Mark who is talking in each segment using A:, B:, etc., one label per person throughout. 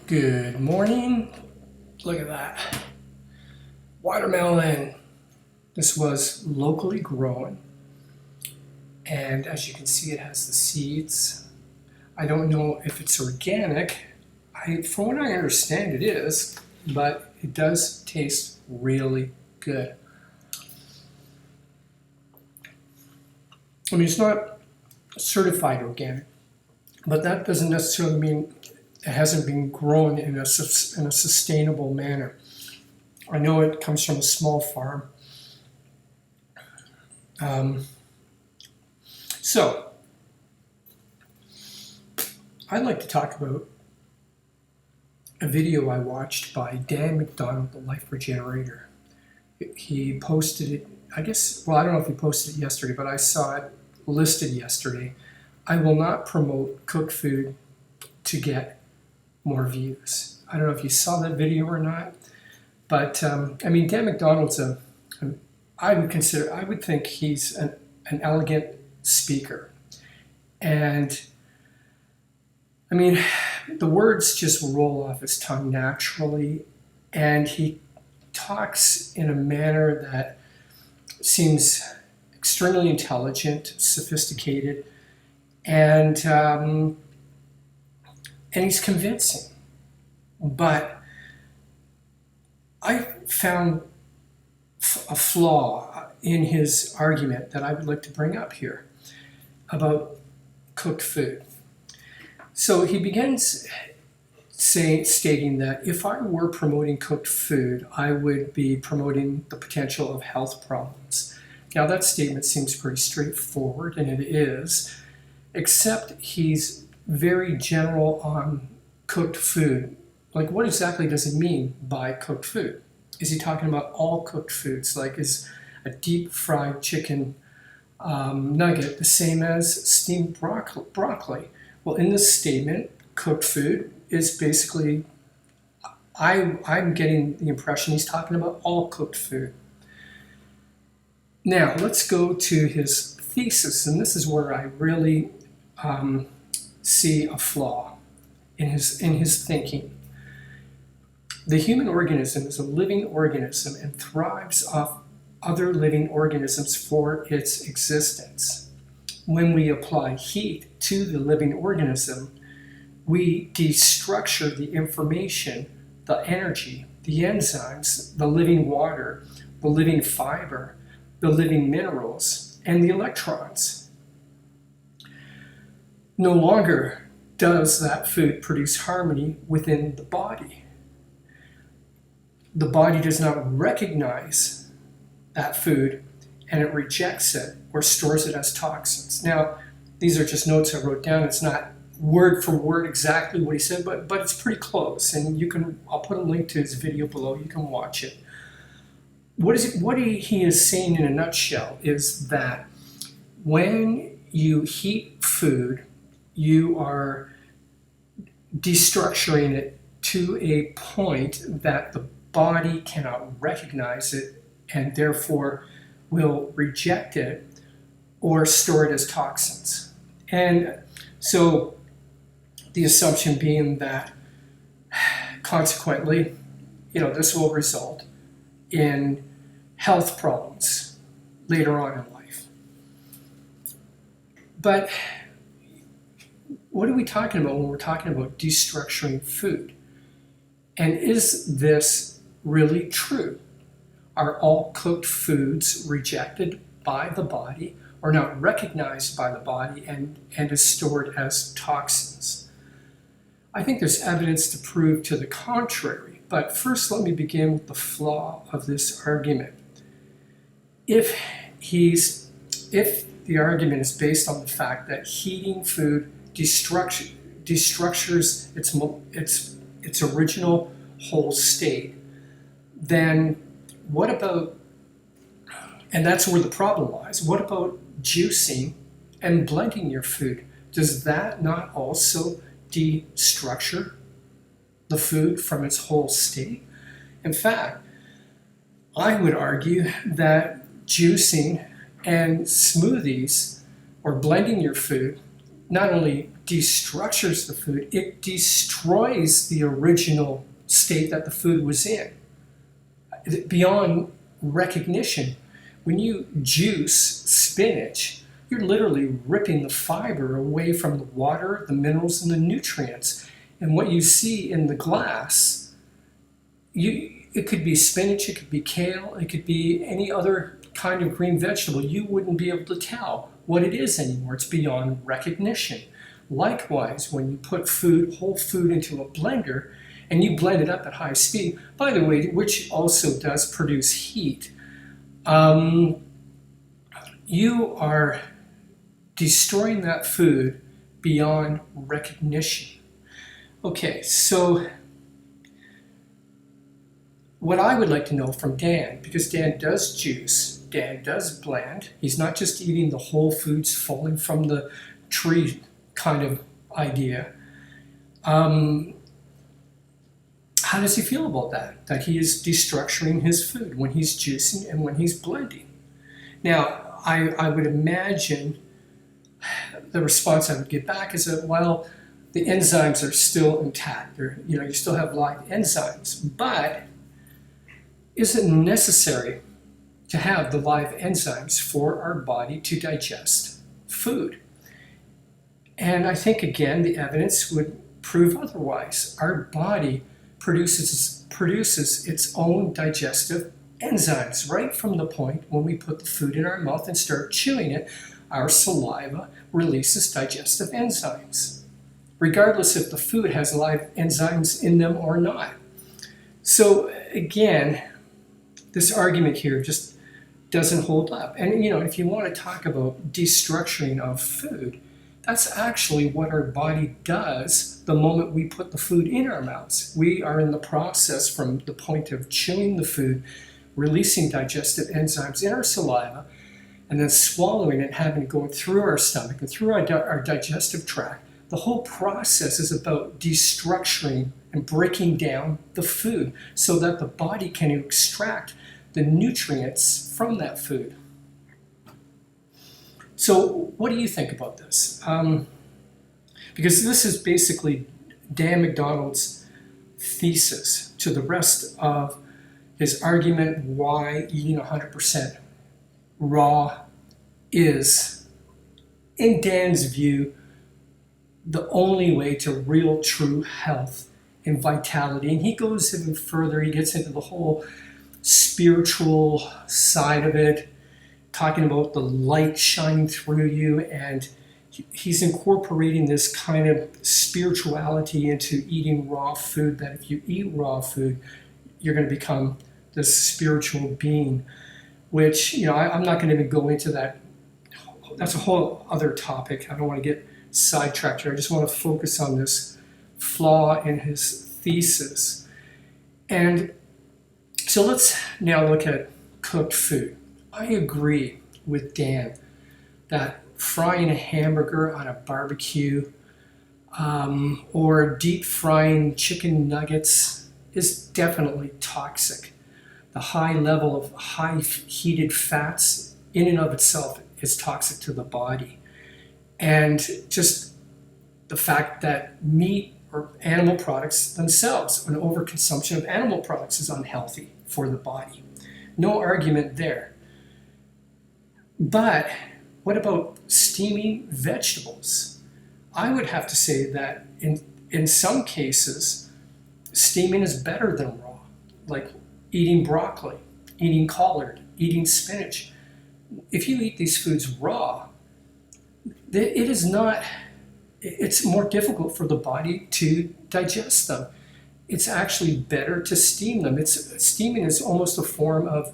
A: Good morning. Look at that. Watermelon. This was locally grown. And as you can see, it has the seeds. I don't know if it's organic. From what I understand, it is, but it does taste really good. I mean, it's not certified organic, but that doesn't necessarily mean it hasn't been grown in a sustainable manner. I know it comes from a small farm. So, I'd like to talk about a video I watched by McDonald, the liferegenerator. He posted it, I don't know if he posted it yesterday, but I saw it listed yesterday. I will not promote cooked food to get more views. I don't know if you saw that video or not, but I mean, Dan McDonald's I would think he's an elegant speaker. And I mean, the words just roll off his tongue naturally, and he talks in a manner that seems extremely intelligent, sophisticated, and he's convincing. But I found a flaw in his argument that I would like to bring up here about cooked food. So he begins stating that if I were promoting cooked food, I would be promoting the potential of health problems. Now that statement seems pretty straightforward, and it is, except he's very general on cooked food. Like, what exactly does he mean by cooked food? Is he talking about all cooked foods? Like, is a deep fried chicken nugget the same as steamed broccoli? Well, in this statement, cooked food is basically, I'm getting the impression he's talking about all cooked food. Now, let's go to his thesis, and this is where I really see a flaw in his thinking. The human organism is a living organism and thrives off other living organisms for its existence. When we apply heat to the living organism, we destructure the information, the energy, the enzymes, the living water, the living fiber, the living minerals, and the electrons. No longer does that food produce harmony within the body. The body does not recognize that food, and it rejects it or stores it as toxins. Now, these are just notes I wrote down. It's not word for word exactly what he said, but it's pretty close. And I'll put a link to his video below. You can watch it. What he is saying in a nutshell is that when you heat food, you are destructuring it to a point that the body cannot recognize it and therefore will reject it or store it as toxins. And so the assumption being that consequently, this will result in health problems later on in life. But what are we talking about when we're talking about destructuring food? And is this really true? Are all cooked foods rejected by the body or not recognized by the body and is stored as toxins? I think there's evidence to prove to the contrary, but first let me begin with the flaw of this argument. If the argument is based on the fact that heating food destructures its original whole state, then what about, and that's where the problem lies, what about juicing and blending your food? Does that not also destructure the food from its whole state? In fact, I would argue that juicing and smoothies or blending your food not only destructures the food, it destroys the original state that the food was in, beyond recognition. When you juice spinach, you're literally ripping the fiber away from the water, the minerals, and the nutrients. And what you see in the glass, it could be spinach, it could be kale, it could be any other kind of green vegetable. You wouldn't be able to tell what it is anymore. It's beyond recognition. Likewise, when you put whole food into a blender, and you blend it up at high speed, by the way, which also does produce heat, you are destroying that food beyond recognition. Okay, so what I would like to know from Dan, because Dan does juice, Dan does blend, he's not just eating the whole foods falling from the tree kind of idea. How does he feel about that? That he is destructuring his food when he's juicing and when he's blending. Now, I would imagine the response I would get back is that, well, the enzymes are still intact. You still have live enzymes, but is it necessary to have the live enzymes for our body to digest food? And I think, again, the evidence would prove otherwise. Our body produces its own digestive enzymes right from the point when we put the food in our mouth and start chewing it. Our saliva releases digestive enzymes, regardless if the food has live enzymes in them or not. So again, this argument here just doesn't hold up. And if you want to talk about destructuring of food, that's actually what our body does the moment we put the food in our mouths. We are in the process from the point of chewing the food, releasing digestive enzymes in our saliva, and then swallowing it, having it go through our stomach and through our digestive tract. The whole process is about destructuring and breaking down the food so that the body can extract the nutrients from that food. So what do you think about this? Because this is basically Dan McDonald's thesis to the rest of his argument why eating 100% raw is, in Dan's view, the only way to real true health and vitality. And he goes even further. He gets into the whole spiritual side of it, talking about the light shining through you, and he's incorporating this kind of spirituality into eating raw food, that if you eat raw food, you're going to become this spiritual being, which, I'm not going to even go into that. That's a whole other topic. I don't want to get sidetracked here. I just want to focus on this flaw in his thesis. And so let's now look at cooked food. I agree with Dan that frying a hamburger on a barbecue or deep frying chicken nuggets is definitely toxic. The high level of high heated fats in and of itself is toxic to the body. And just the fact that meat or animal products themselves, an overconsumption of animal products, is unhealthy for the body. No argument there. But what about steaming vegetables? I would have to say that in some cases, steaming is better than raw, like eating broccoli, eating collard, eating spinach. If you eat these foods raw, it's more difficult for the body to digest them. It's actually better to steam them. Steaming is almost a form of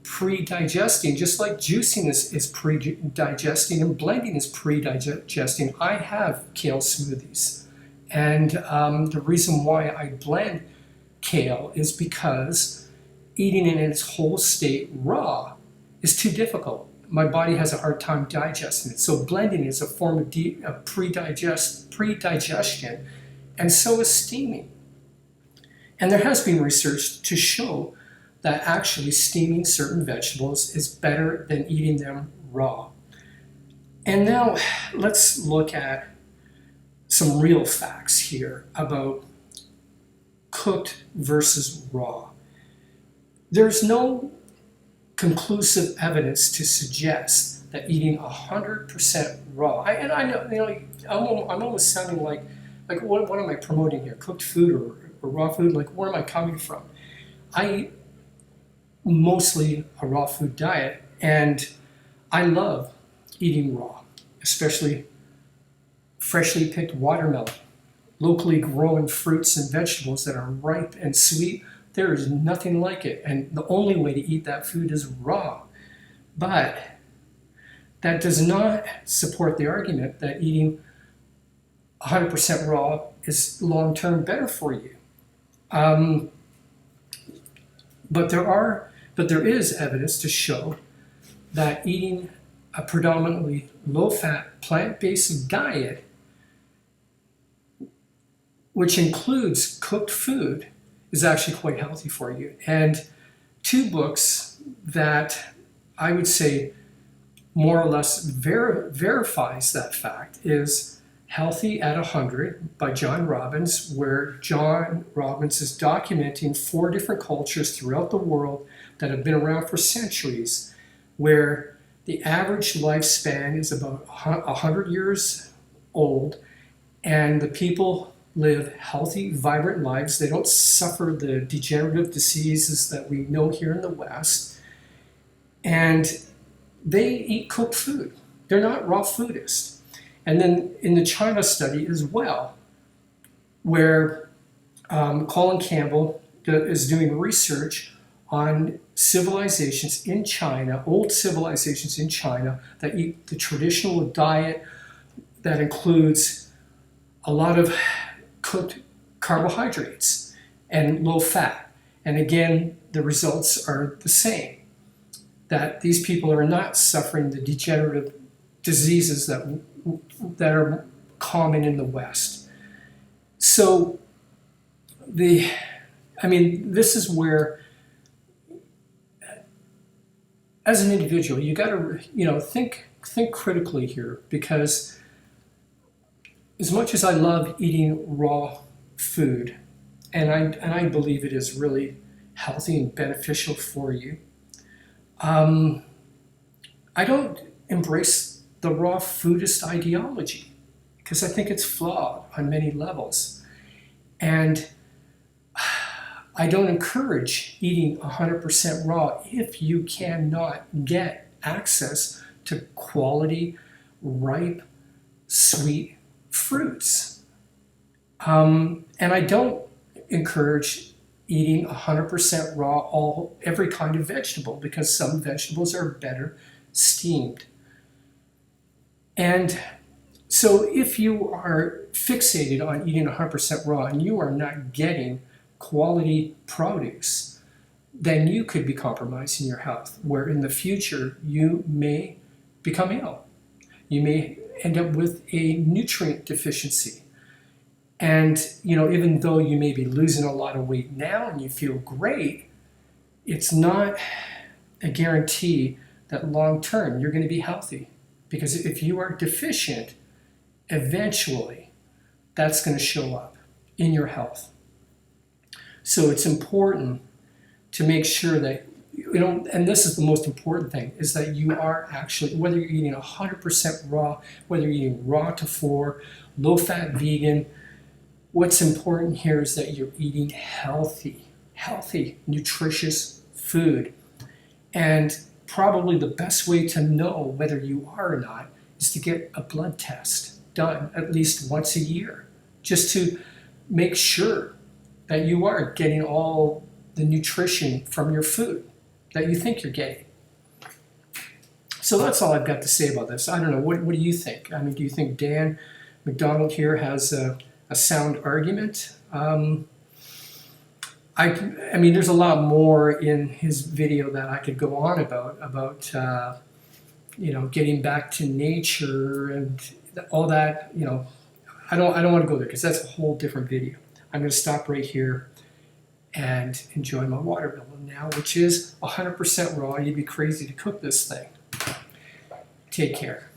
A: pre-digesting, just like juicing is pre-digesting and blending is pre-digesting. I have kale smoothies, and the reason why I blend kale is because eating it in its whole state raw is too difficult. My body has a hard time digesting it. So blending is a form of pre-digestion, and so is steaming. And there has been research to show that actually steaming certain vegetables is better than eating them raw. And now let's look at some real facts here about cooked versus raw. There's no conclusive evidence to suggest that eating 100% raw, and I know, I'm almost sounding like what am I promoting here? Cooked food or raw food? Like, where am I coming from? I eat mostly a raw food diet, and I love eating raw, especially freshly picked watermelon, locally grown fruits and vegetables that are ripe and sweet. There is nothing like it, and the only way to eat that food is raw. But that does not support the argument that eating 100% raw is long-term better for you. But there is evidence to show that eating a predominantly low-fat, plant-based diet, which includes cooked food, is actually quite healthy for you. And two books that I would say more or less verifies that fact is Healthy at 100 by John Robbins, where John Robbins is documenting 4 different cultures throughout the world that have been around for centuries, where the average lifespan is about 100 years old, and the people live healthy, vibrant lives. They don't suffer the degenerative diseases that we know here in the West, and they eat cooked food. They're not raw foodists. And then in the China study as well, where Colin Campbell is doing research on civilizations in China, old civilizations in China, that eat the traditional diet that includes a lot of cooked carbohydrates and low fat. And again, the results are the same, that these people are not suffering the degenerative diseases that are common in the West. So this is where, as an individual, you got to think critically here, because as much as I love eating raw food, and I believe it is really healthy and beneficial for you, I don't embrace the raw foodist ideology, because I think it's flawed on many levels. And I don't encourage eating 100% raw if you cannot get access to quality, ripe, sweet fruits. And I don't encourage eating 100% raw every kind of vegetable, because some vegetables are better steamed. And so if you are fixated on eating 100% raw and you are not getting quality produce, then you could be compromising your health, where in the future you may become ill. You may end up with a nutrient deficiency. And even though you may be losing a lot of weight now and you feel great, it's not a guarantee that long term you're going to be healthy. Because if you are deficient, eventually that's going to show up in your health. So it's important to make sure that, and this is the most important thing, is that you are actually, whether you're eating 100% raw, whether you're eating raw to 4, low-fat vegan, what's important here is that you're eating healthy, nutritious food. And probably the best way to know whether you are or not is to get a blood test done at least once a year, just to make sure that you are getting all the nutrition from your food that you think you're getting. So that's all I've got to say about this. I don't know, what do you think? I mean, do you think Dan McDonald here has a sound argument? I mean, there's a lot more in his video that I could go on about getting back to nature and all that. I don't want to go there, because that's a whole different video. I'm going to stop right here and enjoy my watermelon now, which is 100% raw. You'd be crazy to cook this thing. Take care.